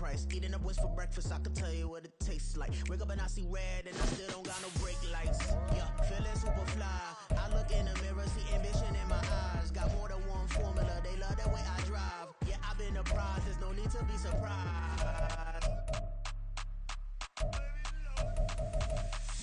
price. Eating up wings for breakfast, I can tell you what it tastes like. Wake up and I see red and I still don't got no brake lights. Yeah, feeling super fly. I look in the mirror, see ambition in my eyes. Got more than one formula, they love the way I drive. Yeah, I've been apprised, there's no need to be surprised.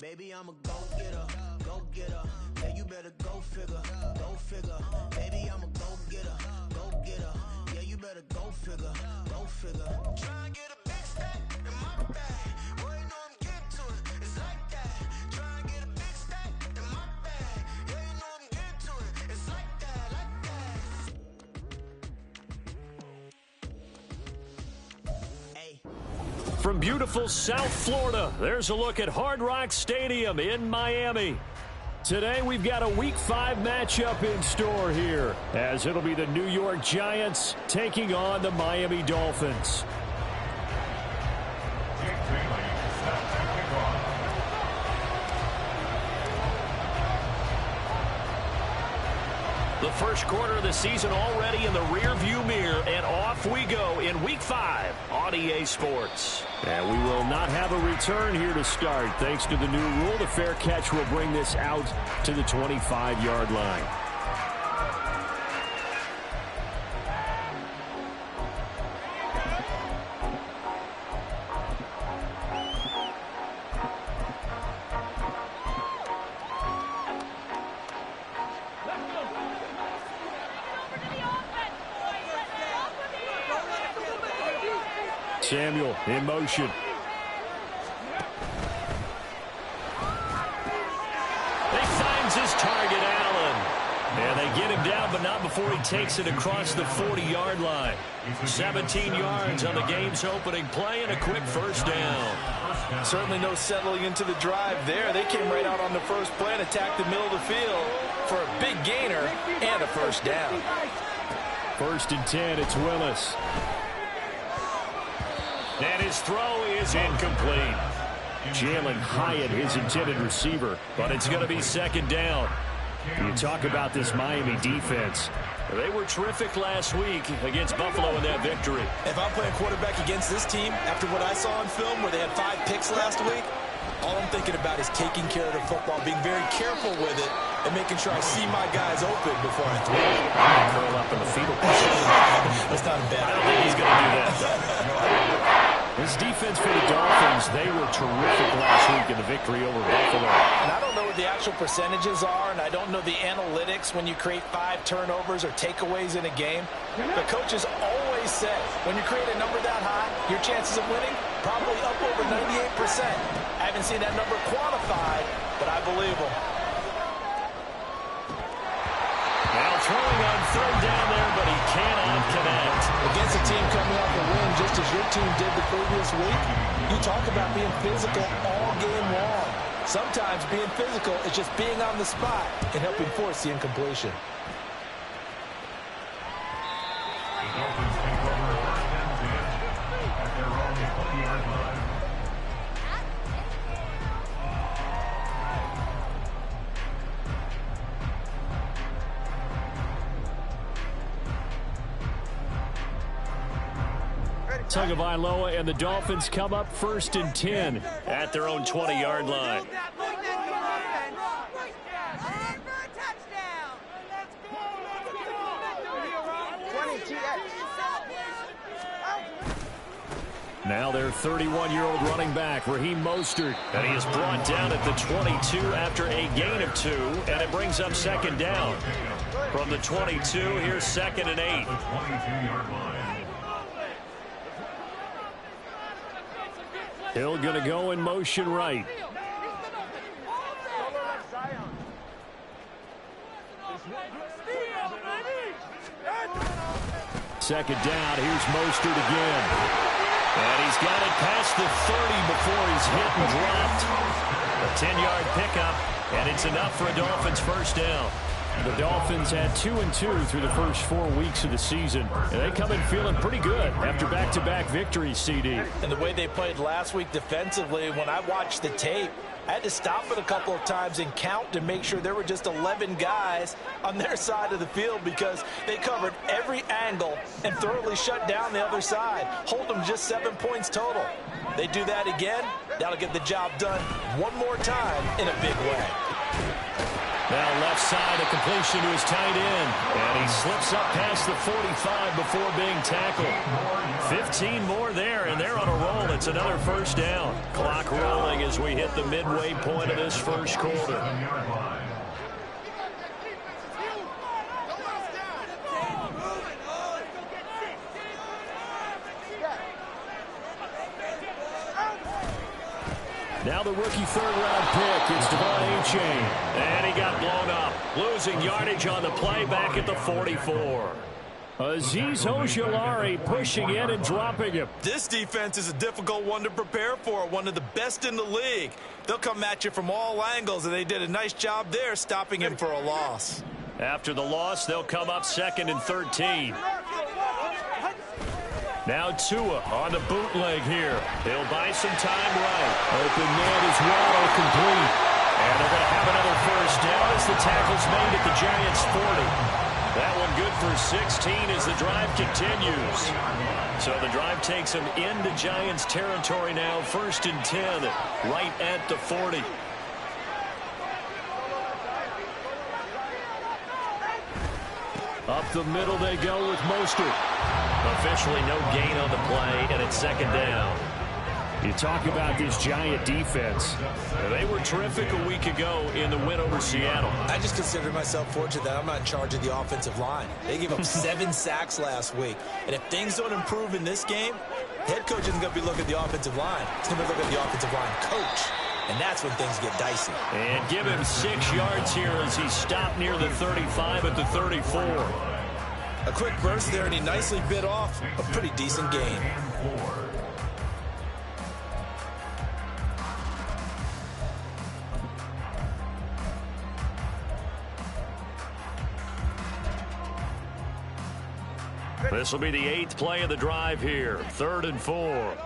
Baby, I'm a go-getter, go-getter. Yeah, you better go figure, go figure. Baby, I'm a go-getter, go-getter. Yeah, you better go figure, go figure. Try and get a big stack in my bag. Boy, you know I'm getting to it, it's like that. Try and get a big stack in my bag. Yeah, you know I'm getting to it, it's like that, like that. Hey. From beautiful South Florida, there's a look at Hard Rock Stadium in Miami. Today we've got a Week 5 matchup in store here, as it'll be the New York Giants taking on the Miami Dolphins. The first quarter of the season already in the rear-view mirror, and off we go in Week 5 on EA Sports. And we will not have a return here to start. Thanks to the new rule, the fair catch will bring this out to the 25-yard line. Samuel in motion. He finds his target, Allen. And they get him down, but not before he takes it across the 40-yard line. 17 yards on the game's opening play and a quick first down. Certainly no settling into the drive there. They came right out on the first play and attacked the middle of the field for a big gainer and a first down. 1st and 10, it's Willis. And his throw is incomplete. Jalen Hyatt, his intended receiver, but it's going to be 2nd down. You talk about this Miami defense. They were terrific last week against Buffalo in that victory. If I'm playing quarterback against this team, after what I saw on film where they had 5 picks last week, all I'm thinking about is taking care of the football, being very careful with it, and making sure I see my guys open before I throw it. Curl up in the fetal position. That's not a bad. I don't think he's going to do that. This defense for the Dolphins, they were terrific last week in the victory over Buffalo. And I don't know what the actual percentages are, and I don't know the analytics when you create 5 turnovers or takeaways in a game. The coaches always say, when you create a number that high, your chances of winning probably up over 98%. I haven't seen that number quantified, but I believe them. Now throwing on 3rd down there, but he cannot connect. Against a team coming off a win, just as your team did the previous week, you talk about being physical all game long. Sometimes being physical is just being on the spot and helping force the incompletion. The Dolphins take over 1st and 10 at their own 20-yard line. Tagovailoa and the Dolphins come up 1st and 10 at their own 20-yard line. Now their 31-year-old running back, Raheem Mostert, and he is brought down at the 22 after a gain of 2, and it brings up 2nd down. From the 22, here's 2nd and 8. The 22-yard line. Hill going to go in motion right. Second down, here's Mostert again. And he's got it past the 30 before he's hit and dropped. A 10-yard pickup, and it's enough for a Dolphins first down. The Dolphins had 2-2 through the first 4 weeks of the season, and they come in feeling pretty good after back-to-back victories, CD. And the way they played last week defensively, when I watched the tape, I had to stop it a couple of times and count to make sure there were just 11 guys on their side of the field because they covered every angle and thoroughly shut down the other side, hold them just 7 points total. They do that again, that'll get the job done one more time in a big way. Now left side, a completion to his tight end. And he slips up past the 45 before being tackled. 15 more there, and they're on a roll. It's another first down. Clock rolling as we hit the midway point of this first quarter. Now the rookie third-round pick, it's Devon Achane. And he got blown up, losing yardage on the play back at the 44. Azeez Ojulari pushing in and dropping him. This defense is a difficult one to prepare for, one of the best in the league. They'll come at you from all angles, and they did a nice job there stopping him for a loss. After the loss, they'll come up 2nd and 13. Now Tua on the bootleg here. He'll buy some time right. Open man is Waddle complete. And they're going to have another first down as the tackle's made at the Giants' 40. That one good for 16 as the drive continues. So the drive takes them into Giants territory now. 1st and 10 right at the 40. Up the middle they go with Mostert. Officially no gain on the play, and it's 2nd down. You talk about this Giant defense. They were terrific a week ago in the win over Seattle. I just consider myself fortunate that I'm not in charge of the offensive line. They gave up 7 sacks last week. And if things don't improve in this game, head coach isn't going to be looking at the offensive line. He's going to be looking at the offensive line coach. And that's when things get dicey. And give him 6 yards here as he stopped near the 35 at the 34. A quick burst there, and he nicely bit off a pretty decent gain. This will be the 8th play of the drive here. 3rd and 4.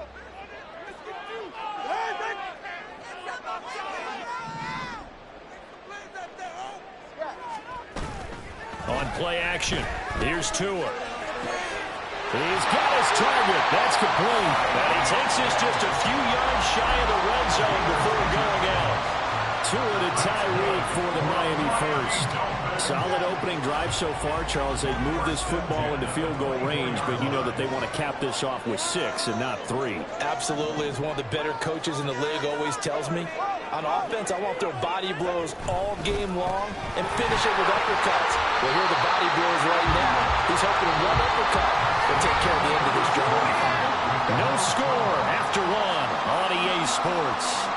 On play action, here's Tua. He's got his target. That's complete. And he takes this just a few yards shy of the red zone before going out. Tua to Tyreek for the Miami first. Solid opening drive so far, Charles. They've moved this football into field goal range, but you know that they want to cap this off with 6 and not 3. Absolutely. As one of the better coaches in the league always tells me, on offense, I want to throw body blows all game long and finish it with uppercuts. Well, here are the body blows right now. He's hoping one uppercut will take care of the end of this journey. No score after 1 on EA Sports.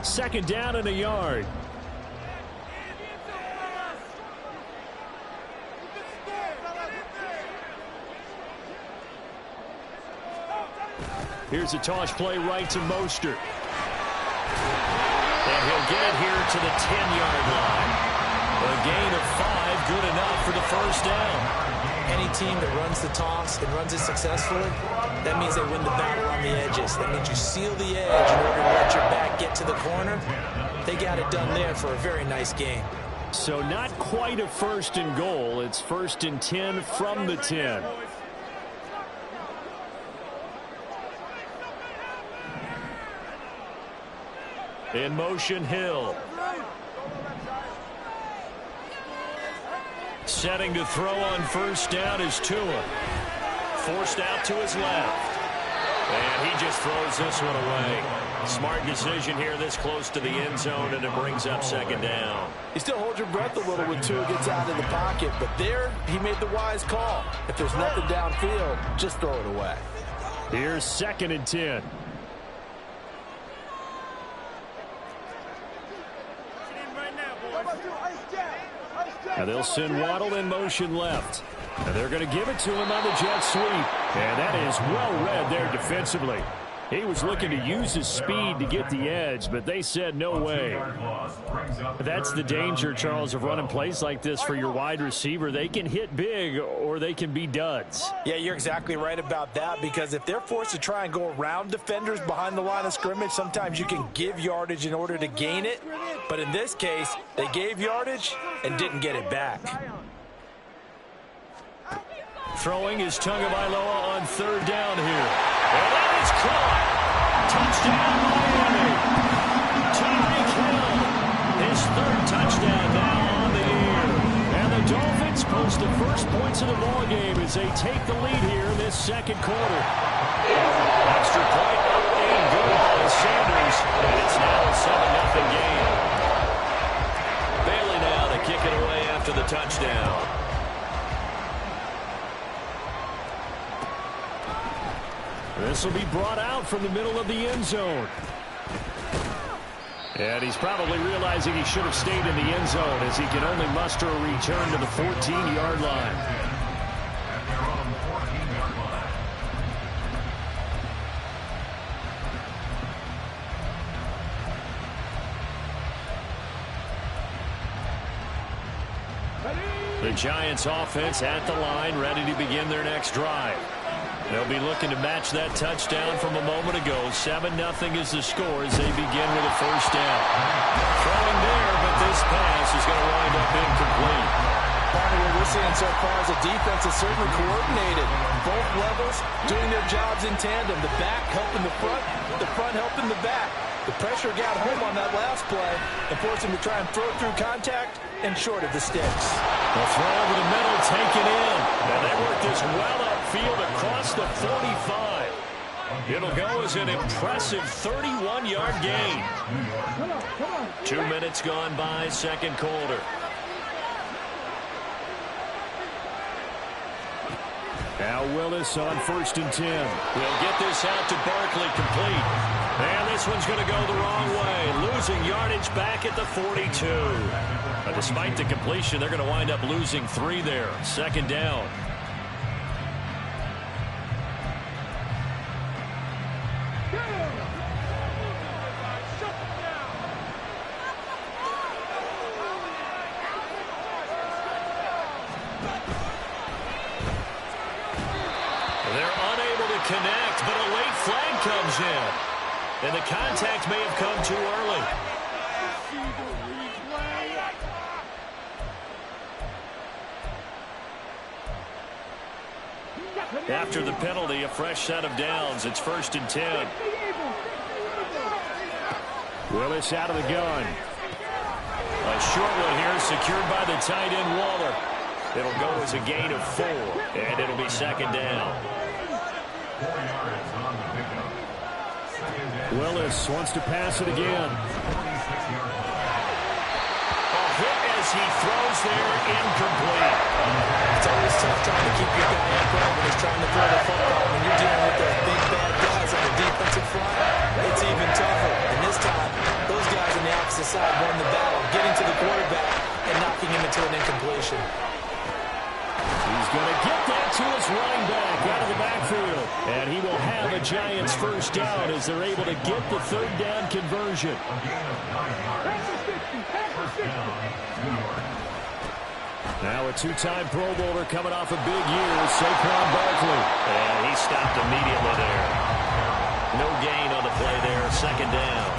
Second down and a yard. Here's a toss play right to Mostert. And he'll get it here to the 10-yard line. A gain of 5, good enough for the first down. Any team that runs the toss and runs it successfully, that means they win the battle on the edges. That means you seal the edge in order to let your back get to the corner. They got it done there for a very nice game. So not quite a 1st and goal. It's 1st and 10 from the 10. In motion, Hill. Setting to throw on first down is Tua. Forced out to his left. And he just throws this one away. Smart decision here this close to the end zone, and it brings up 2nd down. You still hold your breath a little when Tua gets out of the pocket, but there he made the wise call. If there's nothing downfield, just throw it away. Here's 2nd and 10. Now they'll send Waddle in motion left. And they're going to give it to him on the jet sweep. And that is well read there defensively. He was looking to use his speed to get the edge, but they said no way. That's the danger, Charles, of running plays like this for your wide receiver. They can hit big or they can be duds. Yeah, you're exactly right about that, because if they're forced to try and go around defenders behind the line of scrimmage, sometimes you can give yardage in order to gain it. But in this case, they gave yardage and didn't get it back. Throwing is Tagovailoa on third down here. And that is caught. Touchdown, Miami. Tyreek Hill, his third touchdown now on the year. And the Dolphins post the first points of the ballgame as they take the lead here in this second quarter. Extra point aimed good by Sanders, and it's now a 7-0 game. Bailey now to kick it away after the touchdown. This will be brought out from the middle of the end zone. And he's probably realizing he should have stayed in the end zone as he can only muster a return to the 14-yard line. At their own 14-yard line. The Giants offense at the line, ready to begin their next drive. They'll be looking to match that touchdown from a moment ago. 7-0 is the score as they begin with a first down. Throwing there, but this pass is going to wind up incomplete. Partner, what we're seeing so far is a defense is certainly coordinated. Both levels doing their jobs in tandem. The back helping the front helping the back. The pressure got home on that last play and forced him to try and throw through contact and short of the sticks. The throw over the middle, taken in. And they work this well upfield across the 45. It'll go as an impressive 31-yard gain. 2 minutes gone by, second quarter. Now Willis on 1st and 10. We'll get this out to Barkley, complete. And this one's going to go the wrong way. Losing yardage back at the 42. But despite the completion, they're going to wind up losing 3 there. Second down. Connect, but a late flag comes in. And the contact may have come too early. After the penalty, a fresh set of downs. It's 1st and 10. Willis out of the gun. A short one here secured by the tight end Waller. It'll go as a gain of 4, and it'll be second down. 4 yards on the pickup. Willis wants to pass it again. A hit as he throws there, incomplete. It's always tough trying to keep your guy in front when he's trying to throw the football. When you're dealing with those big bad guys on the defensive front, it's even tougher. And this time, those guys on the opposite side won the battle, getting to the quarterback and knocking him into an incompletion. He's going to get that to his running back out of the backfield. And he will have a Giants first down as they're able to get the third down conversion. Now a 2-time Pro Bowler coming off a big year, Saquon Barkley. And he stopped immediately there. No gain on the play there, second down.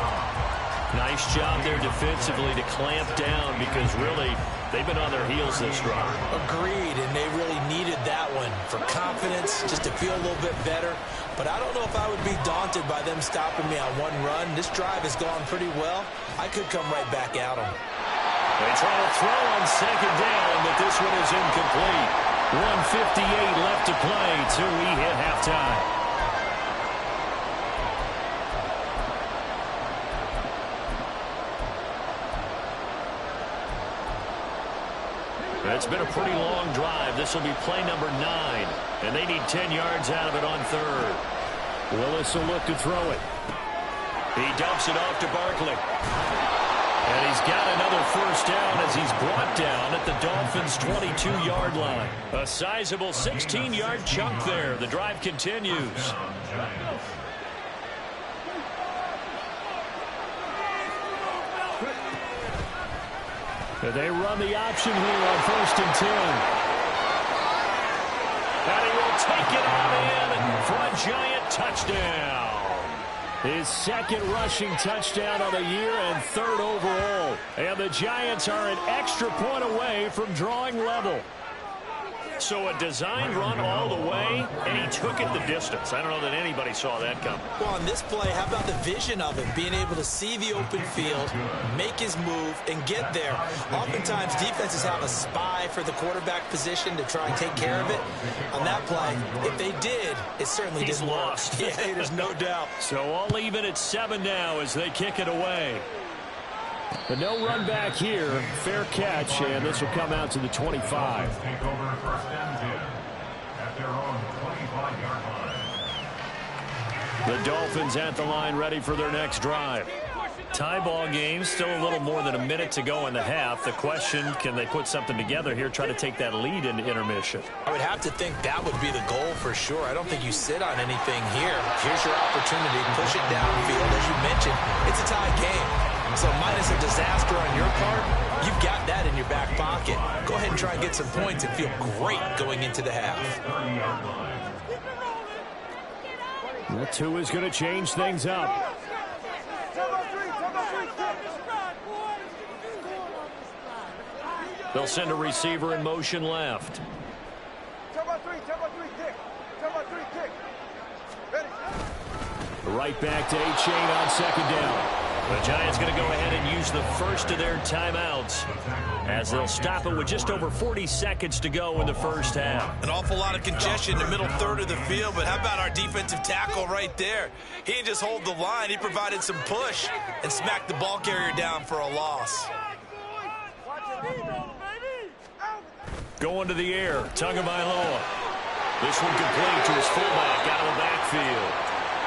Nice job there defensively to clamp down because really they've been on their heels this drive. Agreed, and they really needed that one for confidence, just to feel a little bit better. But I don't know if I would be daunted by them stopping me on one run. This drive has gone pretty well. I could come right back at them. They try to throw on second down, but this one is incomplete. 1:58 left to play till we hit halftime. It's been a pretty long drive. This will be play number 9. And they need 10 yards out of it on third. Willis will look to throw it. He dumps it off to Barkley. And he's got another first down as he's brought down at the Dolphins' 22-yard line. A sizable 16-yard chunk there. The drive continues. They run the option here on 1st and 10. And he will take it out in for a giant touchdown. His second rushing touchdown of the year and 3rd overall. And the Giants are an extra point away from drawing level. So a design run all the way, and he took it the distance. I don't know that anybody saw that coming. Well, on this play, how about the vision of him, being able to see the open field, make his move, and get there. Oftentimes, defenses have a spy for the quarterback position to try and take care of it. On that play, if they did, it certainly didn't work. Lost. Yeah, there's no doubt. So all even at 7 now as they kick it away. But no run back here. Fair catch, and this will come out to the 25. Take over 1st and 10 at their own 25-yard line. The Dolphins at the line ready for their next drive. Tie ball game, still a little more than a minute to go in the half. The question, can they put something together here, try to take that lead into intermission? I would have to think that would be the goal for sure. I don't think you sit on anything here. Here's your opportunity. Push it downfield. As you mentioned, it's a tie game. So minus a disaster on your part, you've got that in your back pocket. Go ahead and try and get some points and feel great going into the half. The 2 is going to change things up. They'll send a receiver in motion left. Right back to A-Chain on 2nd down. The Giants going to go ahead and use the first of their timeouts as they'll stop it with just over 40 seconds to go in the first half. An awful lot of congestion in the middle third of the field, but how about our defensive tackle right there? He didn't just hold the line. He provided some push and smacked the ball carrier down for a loss. Going to the air, Tagovailoa. This one complete to his fullback out of the backfield.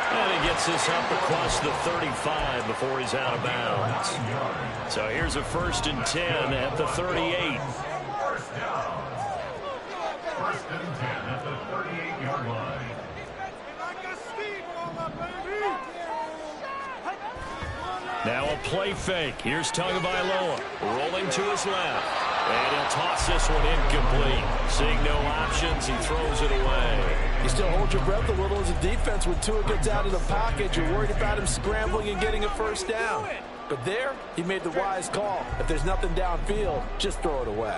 And he gets this up across the 35 before he's out of bounds. So here's a 1st and 10 at the 38. 1st down. 1st and 10 at the 38-yard line. Now a play fake. Here's Tagovailoa rolling to his left. And he'll toss this one incomplete. Seeing no options, he throws it away. You still hold your breath a little as a defense when Tua gets out of the pocket. You're worried about him scrambling and getting a first down. But there, he made the wise call. If there's nothing downfield, just throw it away.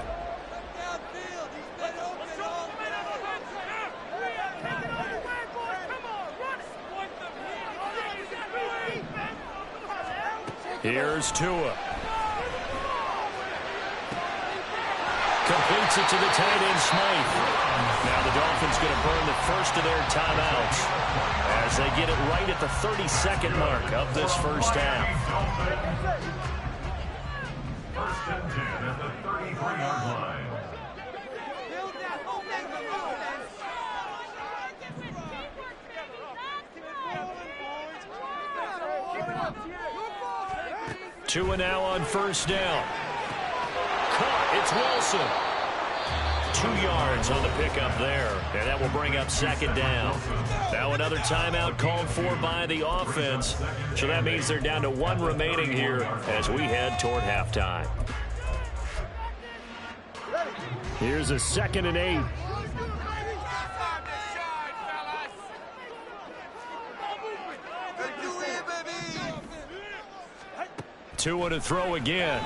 Here's Tua. Completes it to the tight end, Smythe. Now the Dolphins going to burn the first of their timeouts as they get it right at the 32nd mark of this first half. 1st and 10 at the 33-yard line. Tua now on 1st down. Caught. It's Wilson. 2 yards on the pickup there, and that will bring up 2nd down. Now another timeout called for by the offense, so that means they're down to 1 remaining here as we head toward halftime. Here's a 2nd and 8. Tua to throw again.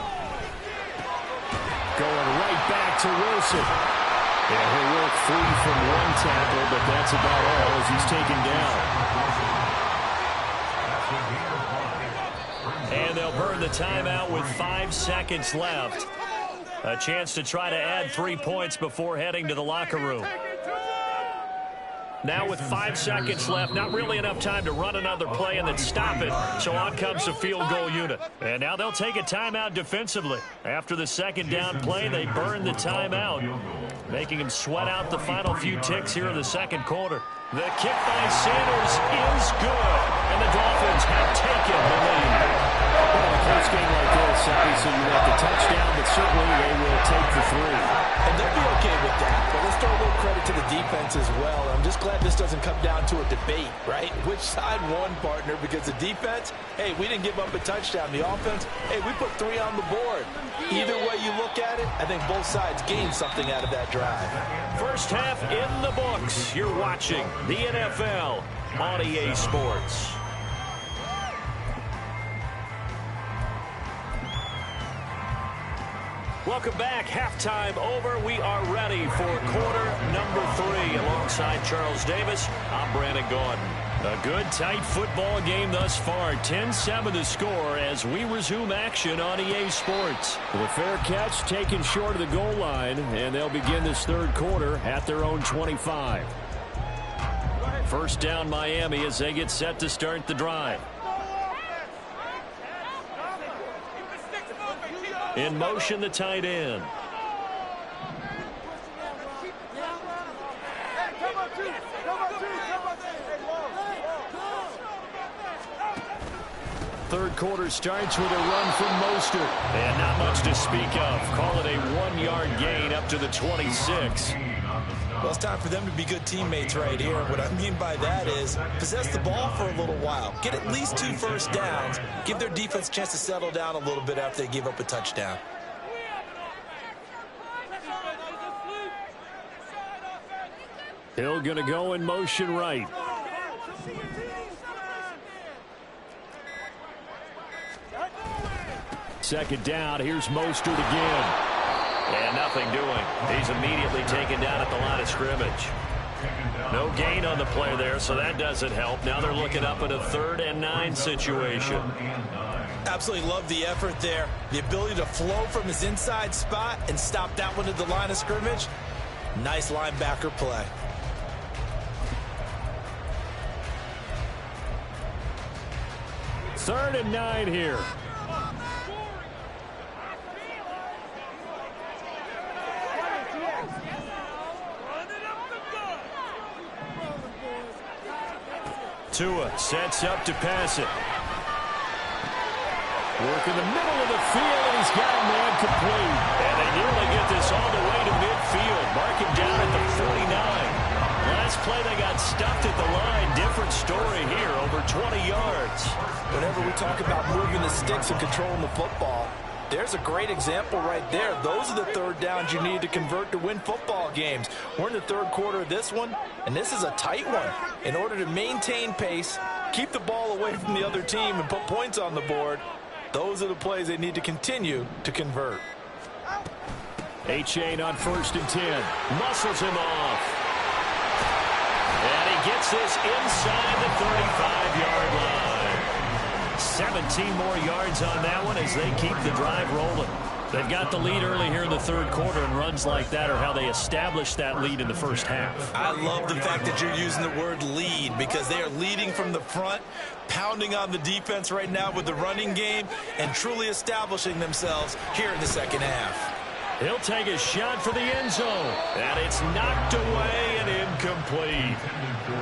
Going right back to Wilson. And he'll work free from 1 tackle, but that's about all as he's taken down. And they'll burn the timeout with 5 seconds left. A chance to try to add 3 points before heading to the locker room. Now with 5 seconds left, not really enough time to run another play and then stop it. So on comes the field goal unit. And now they'll take a timeout defensively. After the 2nd down play, they burn the timeout, making them sweat out the final few ticks here in the 2nd quarter. The kick by Sanders is good. And the Dolphins have taken the lead. Well, close game like this, obviously you want the touchdown, but certainly they will take the 3. And they'll be okay with that. But let's throw a little credit to the defense as well. I'm just glad this doesn't come down to a debate, right? Which side won, partner? Because the defense, hey, we didn't give up a touchdown. The offense, hey, we put 3 on the board. Either way you look at it, I think both sides gained something out of that drive. First half in the books. You're watching the NFL on EA Sports. Welcome back. Halftime over. We are ready for quarter number 3. Alongside Charles Davis, I'm Brandon Gaudin. A good, tight football game thus far. 10-7 the score as we resume action on EA Sports. The fair catch taken short of the goal line, and they'll begin this third quarter at their own 25. First down Miami as they get set to start the drive. In motion, the tight end. Third quarter starts with a run from Mostert. And not much to speak of. Call it a 1-yard gain up to the 26. Well, it's time for them to be good teammates right here. What I mean by that is possess the ball for a little while. Get at least 2 first downs. Give their defense a chance to settle down a little bit after they give up a touchdown. Hill going to go in motion right. Second down. Here's Mostert again. And nothing doing. He's immediately taken down at the line of scrimmage. No gain on the play there, so that doesn't help. Now they're looking up at a 3rd and 9 situation. Absolutely love the effort there. The ability to flow from his inside spot and stop that one at the line of scrimmage. Nice linebacker play. Third and 9 here. Tua sets up to pass it. Work in the middle of the field, and he's got a man complete. And they nearly get this all the way to midfield. Mark him down at the 49. Last play, they got stuffed at the line. Different story here, over 20 yards. Whenever we talk about moving the sticks and controlling the football, there's a great example right there. Those are the third downs you need to convert to win football games. We're in the third quarter of this one, and this is a tight one. In order to maintain pace, keep the ball away from the other team, and put points on the board, those are the plays they need to continue to convert. Achane on 1st and 10. Muscles him off. And he gets this inside the 35-yard line. 17 more yards on that one as they keep the drive rolling. They've got the lead early here in the third quarter, and runs like that are how they establish that lead in the first half. I love the fact that you're using the word lead, because they are leading from the front, pounding on the defense right now with the running game, and truly establishing themselves here in the second half. He'll take a shot for the end zone, and it's knocked away and incomplete.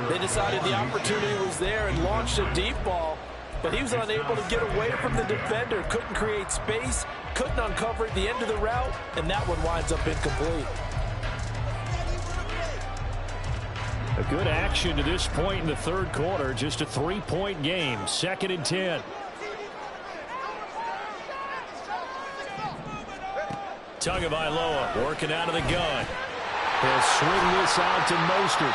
They decided the opportunity was there and launched a deep ball, but he was unable to get away from the defender, couldn't create space, couldn't uncover at the end of the route, and that one winds up incomplete. A good action to this point in the third quarter, just a 3-point game, 2nd and 10. Tagovailoa working out of the gun. He'll swing this out to Mostert.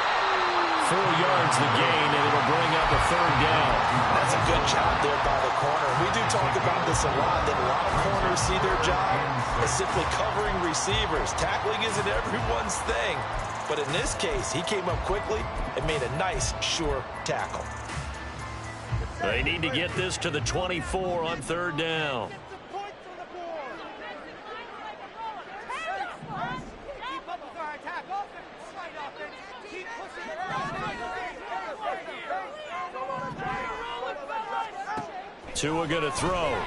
4 yards the gain, and it'll bring up a 3rd down. That's a good job there by the corner. We do talk about this a lot, that a lot of corners see their job as simply covering receivers. Tackling isn't everyone's thing. But in this case, he came up quickly and made a nice, sure tackle. They need to get this to the 24 on 3rd down. Tua going to throw. Over to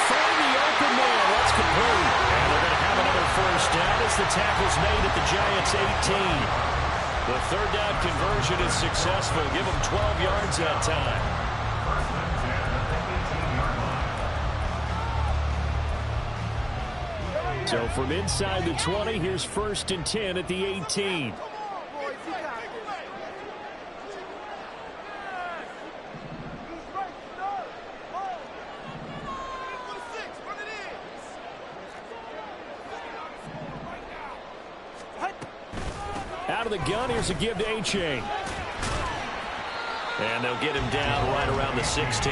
find the open man. That's complete. And they're going to have another first down as the tackle's made at the Giants' 18. The 3rd down conversion is successful. Give them 12 yards that time. So from inside the 20, here's 1st and 10 at the 18. Out of the gun, here's a give to A-Chain. And they'll get him down right around the 16.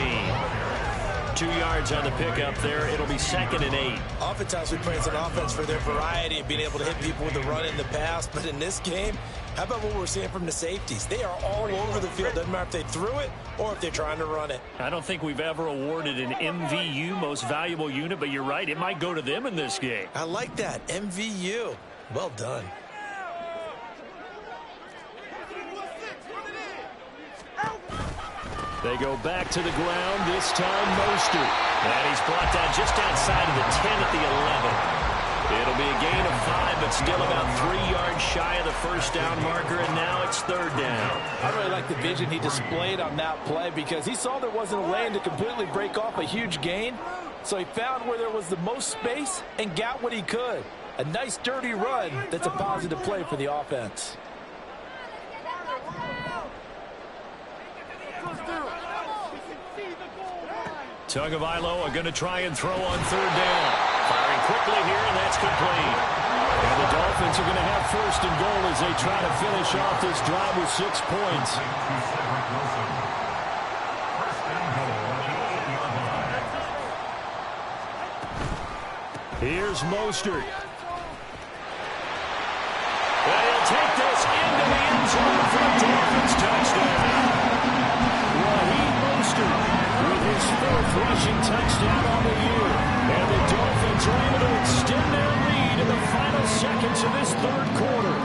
2 yards on the pickup there. It'll be 2nd and 8. Oftentimes we praise an offense for their variety of being able to hit people with the run in the pass. But in this game, how about what we're seeing from the safeties? They are all over the field. Doesn't matter if they threw it or if they're trying to run it. I don't think we've ever awarded an MVU, most valuable unit, but you're right. It might go to them in this game. I like that. MVU. Well done. They go back to the ground, this time Mostert. And he's brought down just outside of the 10 at the 11. It'll be a gain of 5, but still about 3 yards shy of the first down marker, and now it's 3rd down. I really like the vision he displayed on that play because he saw there wasn't a lane to completely break off a huge gain. So he found where there was the most space and got what he could. A nice dirty run that's a positive play for the offense. Tagovailoa are going to try and throw on 3rd down. Firing quickly here, and that's complete. And the Dolphins are going to have 1st and goal as they try to finish off this drive with 6 points. Here's Mostert. And he'll take this into the end zone for a Dolphins touchdown. Raheem Mostert with his 4th rushing touchdown on the year. And the Dolphins are able to extend their lead in the final seconds of this 3rd quarter.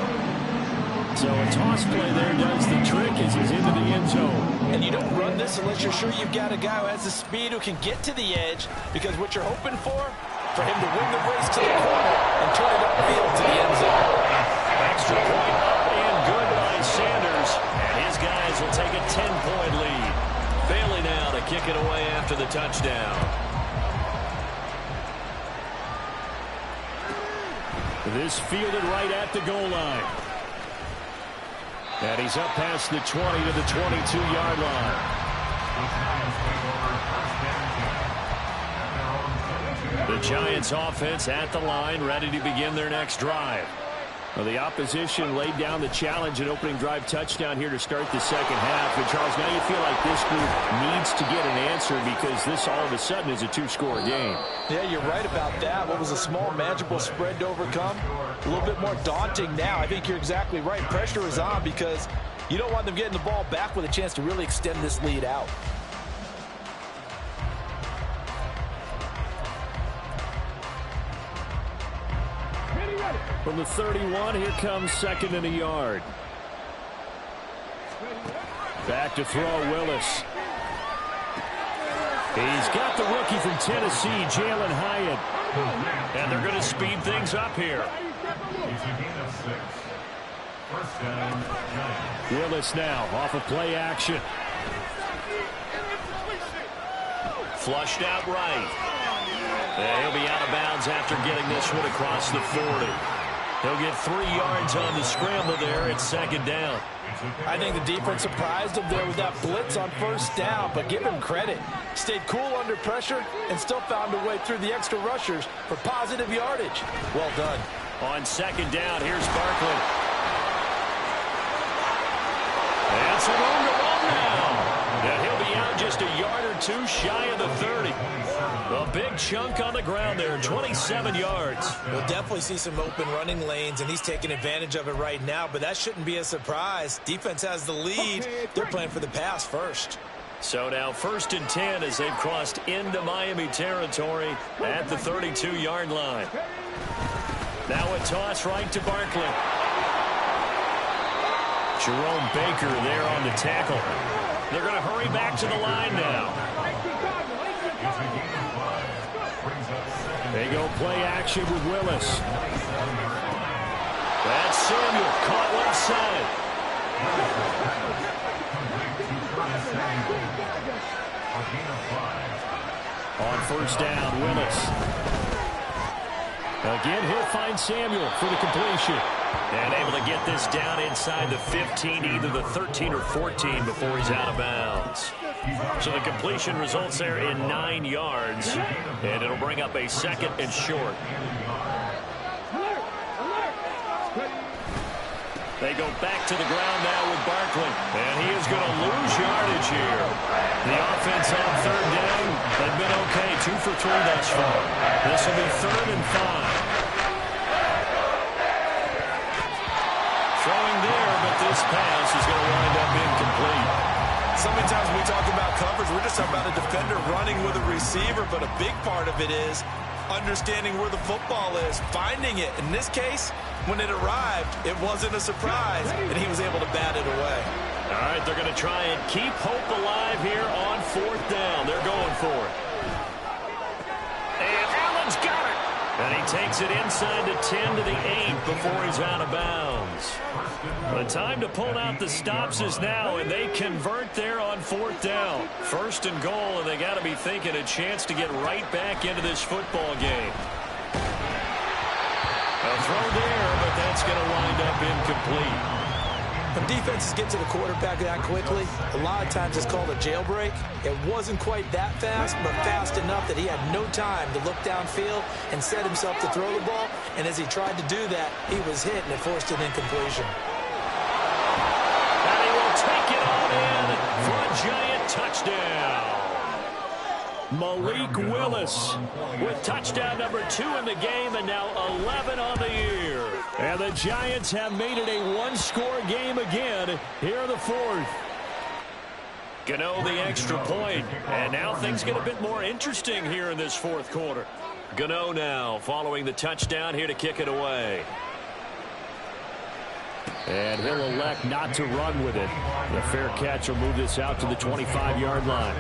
So a toss play there does the trick as he's into the end zone. And you don't run this unless you're sure you've got a guy who has the speed who can get to the edge, because what you're hoping for him to win the race to the corner and turn it upfield to the end zone. Extra point up and good by Sanders. And his guys will take a 10-point lead. Bailey now to kick it away after the touchdown. This fielded right at the goal line. And he's up past the 20 to the 22-yard line. The Giants offense at the line, ready to begin their next drive. Well, the opposition laid down the challenge and opening drive touchdown here to start the 2nd half. And Charles, now you feel like this group needs to get an answer because this all of a sudden is a 2-score game. Yeah, you're right about that. What was a small, manageable spread to overcome? A little bit more daunting now. I think you're exactly right. Pressure is on because you don't want them getting the ball back with a chance to really extend this lead out. From the 31, here comes 2nd and a yard. Back to throw, Willis. He's got the rookie from Tennessee, Jalen Hyatt. And they're going to speed things up here. Willis now off of play action. Flushed out right. And he'll be out of bounds after getting this one across the 40. He'll get 3 yards on the scramble there. It's 2nd down. I think the defense surprised him there with that blitz on 1st down, but give him credit. Stayed cool under pressure and still found a way through the extra rushers for positive yardage. Well done. On 2nd down, here's Barkley. That's a room to run now. And he'll be out just a yard or 2 shy of the 30. A big chunk on the ground there, 27 yards. We'll definitely see some open running lanes, and he's taking advantage of it right now, but that shouldn't be a surprise. Defense has the lead. They're playing for the pass first. So now 1st and 10 as they've crossed into Miami territory at the 32-yard line. Now a toss right to Barkley. Jerome Baker there on the tackle. They're going to hurry back to the line now. They go play action with Willis. That's Samuel, caught left side. On 1st down, Willis. Again, he'll find Samuel for the completion. And able to get this down inside the 15, either the 13 or 14 before he's out of bounds. So the completion results there in 9 yards, and it'll bring up a 2nd and short. They go back to the ground now with Barkley, and he is going to lose yardage here. The offense on 3rd down had been okay, 2 for 3 thus far. This will be 3rd and 5. Throwing there, but this pass is going to wind up incomplete. So many times when we talk about coverage, we're just talking about a defender running with a receiver, but a big part of it is understanding where the football is, finding it. In this case, when it arrived, it wasn't a surprise, and he was able to bat it away. All right, they're going to try and keep hope alive here on 4th down. They're going for it. And Allen's got it. And he takes it inside the 10 to the 8 before he's out of bounds. The time to pull out the stops is now, and they convert there on 4th down. 1st and goal, and they got to be thinking a chance to get right back into this football game. A throw there, but that's going to wind up incomplete. When defenses get to the quarterback that quickly, a lot of times it's called a jailbreak. It wasn't quite that fast, but fast enough that he had no time to look downfield and set himself to throw the ball. And as he tried to do that, he was hit, and it forced an incompletion. And he will take it on in for a Giant touchdown. Malik Willis with touchdown number 2 in the game, and now 11 on the year. And the Giants have made it a one-score game again here in the 4th. Gano the extra point, and now things get a bit more interesting here in this 4th quarter. Gano now following the touchdown here to kick it away. And he'll elect not to run with it. The fair catch will move this out to the 25-yard line.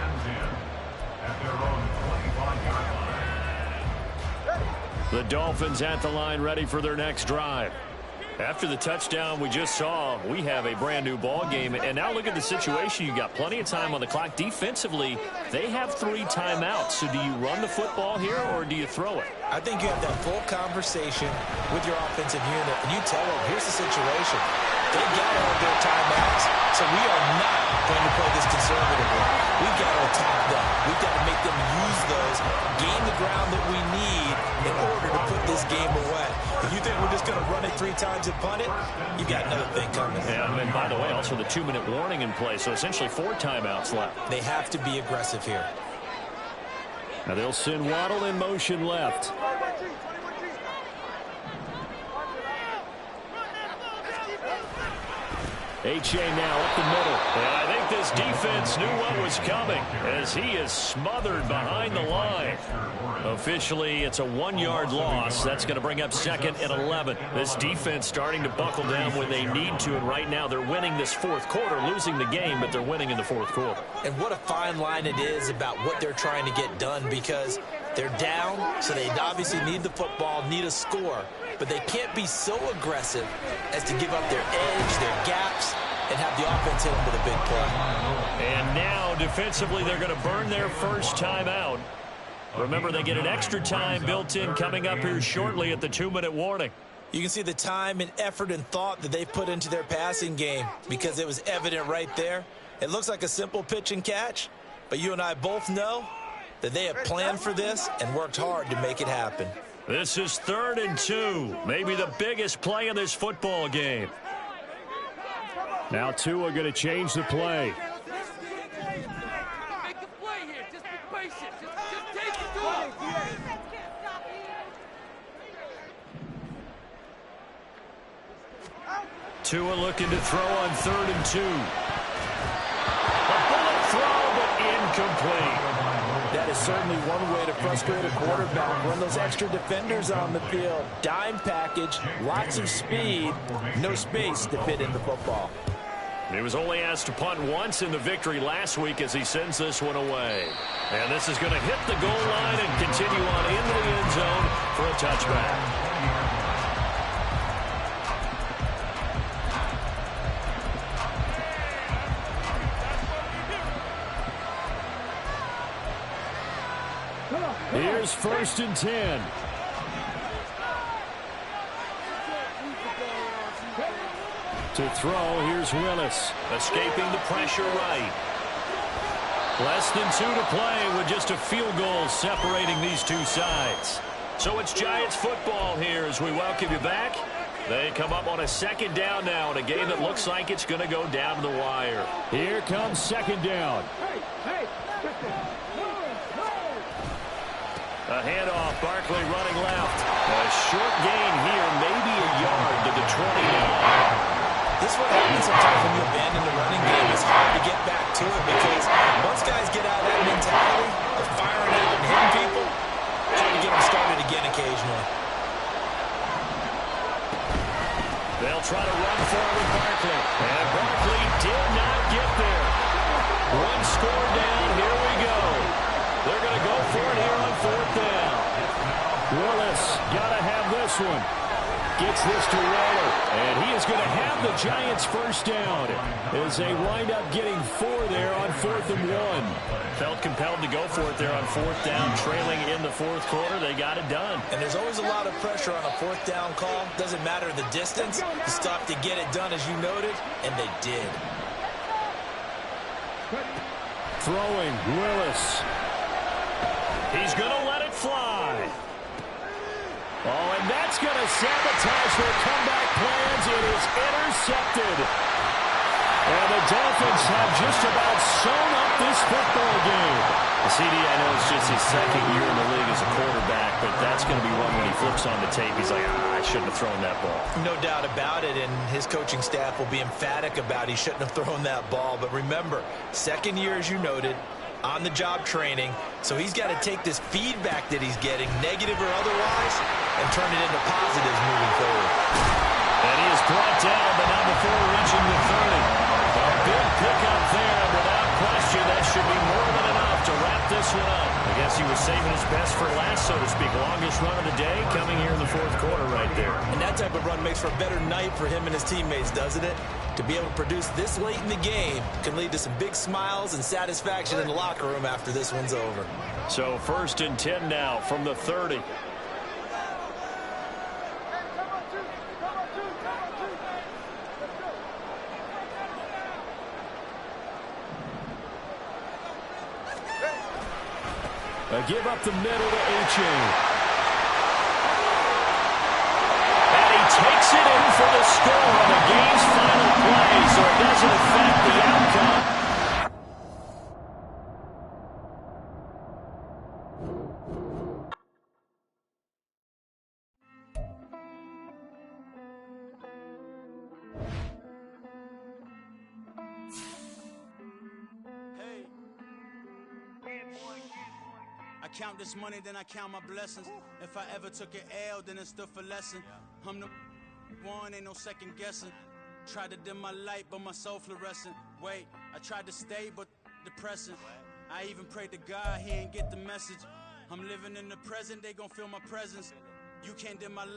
The Dolphins at the line, ready for their next drive. After the touchdown we just saw, we have a brand new ball game. And now look at the situation. You got plenty of time on the clock. Defensively, they have 3 timeouts. So do you run the football here or do you throw it? I think you have that full conversation with your offensive unit, and you tell them, here's the situation. They got all their timeouts, so we are not going to play this conservatively. We've got to attack them. We've got to make them use those, gain the ground that we need in order to put this game away. If you think we're just going to run it 3 times and punt it, you've got another thing coming. Yeah, and by the way, also the 2-minute warning in play, so essentially 4 timeouts left. They have to be aggressive here. Now they'll send Waddle in motion left. H.A. now up the middle. And I think this defense knew what was coming as he is smothered behind the line. Officially, it's a 1-yard loss. That's going to bring up 2nd and 11. This defense starting to buckle down when they need to, and right now they're winning this 4th quarter, losing the game, but they're winning in the 4th quarter. And what a fine line it is about what they're trying to get done, because they're down, so they obviously need the football, need a score, but they can't be so aggressive as to give up their edge, their gaps, and have the offense hit them with a big play. And now, defensively, they're going to burn their first timeout. Remember, they get an extra time built in coming up here shortly at the 2-minute warning. You can see the time and effort and thought that they put into their passing game because it was evident right there. It looks like a simple pitch and catch, but you and I both know that they have planned for this and worked hard to make it happen. This is 3rd and 2, maybe the biggest play in this football game. Now Tua going to change the play. Tua looking to throw on 3rd and 2. A bullet throw, but incomplete. That is certainly one way to frustrate a quarterback. Run those extra defenders on the field. Dime package, lots of speed, no space to fit in the football. He was only asked to punt once in the victory last week as he sends this one away. And this is going to hit the goal line and continue on into the end zone for a touchback. Here's 1st and 10. To throw, here's Willis. Escaping the pressure right. Less than 2 to play with just a field goal separating these two sides. So it's Giants football here as we welcome you back. They come up on a second down now in a game that looks like it's going to go down to the wire. Here comes second down. A handoff, Barkley running left. A short gain here, maybe a yard to the 20 now. This is what happens sometimes when you abandon the running game. It's hard to get back to it because once guys get out of that mentality of firing out and hitting people, it's hard to get them started again occasionally. They'll try to run forward with Barkley. And Barkley did not get there. One score down, here we go. They're going to go for it here on fourth down. Willis got to have this one. Gets this to Waller. And he is going to have the Giants first down as they wind up getting 4 there on 4th and 1. Felt compelled to go for it there on fourth down, trailing in the fourth quarter. They got it done. And there's always a lot of pressure on a fourth down call. Doesn't matter the distance. You stop to get it done, as you noted, and they did. Throwing, Willis. He's going to let it fly. Oh, and that's going to sabotage their comeback plans. It is intercepted. And the Dolphins have just about sewn up this football game. CD, I know it's just his second year in the league as a quarterback, but that's going to be one when he flips on the tape. He's like, I shouldn't have thrown that ball. No doubt about it, and his coaching staff will be emphatic about he shouldn't have thrown that ball. But remember, second year, as you noted, on-the-job training, so he's got to take this feedback that he's getting, negative or otherwise, and turn it into positives moving forward. And he is brought down, but not before reaching the 30. A big pickup there, without question. That should be more than enough to wrap this one up. I guess he was saving his best for last, so to speak. Longest run of the day coming here in the fourth quarter right there. And that type of run makes for a better night for him and his teammates, doesn't it? To be able to produce this late in the game can lead to some big smiles and satisfaction in the locker room after this one's over. So 1st and 10 now from the 30. A give up the middle to A.J. And he takes it in for the score on the game's final play, so it doesn't affect the outcome. I count this money, then I count my blessings. If I ever took an L, then it stood for lesson. I'm the one, ain't no second guessing. Tried to dim my light, but my soul fluorescent. Wait, I tried to stay, but depressing. I even prayed to God, he ain't get the message. I'm living in the present, they gon' feel my presence. You can't dim my light.